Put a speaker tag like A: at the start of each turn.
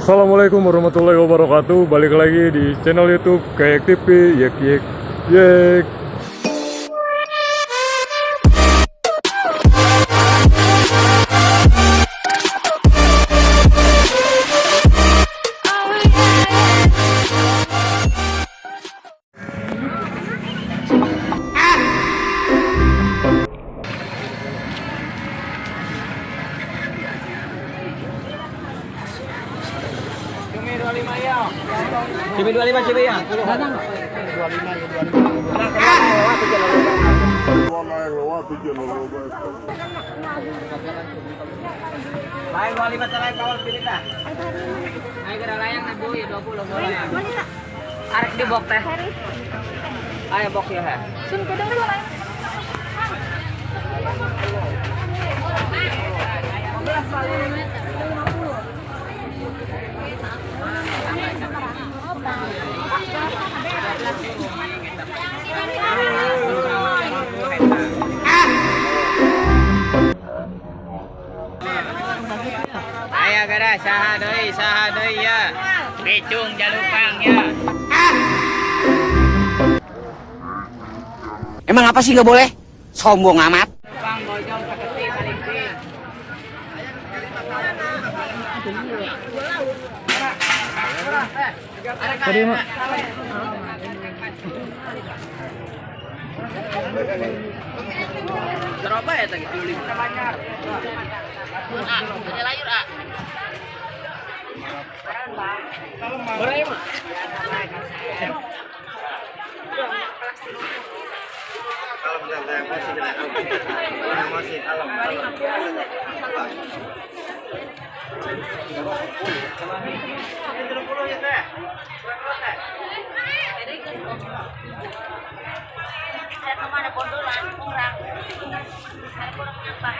A: Assalamualaikum warahmatullahi wabarakatuh. Balik lagi di channel YouTube Kayak TV. Yek yek yek.
B: Cumi 25 cumi ya. Lain 25 lain kawal pilih dah. Ayo gerak layang na Bu, ya 20 boleh. Arek di bok teh. Ayo bok ya ha.
C: Sun kedeng dulu lain.
B: Ayo gerak saha deui ya. Picung jalupang ya.
D: Emang apa sih nggak boleh? Sombong amat.
B: Bang bojong saketi paling ping.
A: Terima.
B: Berapa ya tadi? Banyak. Ada layur ah. Berapa?
C: Ada bondolan kurang. Ada kurang apa?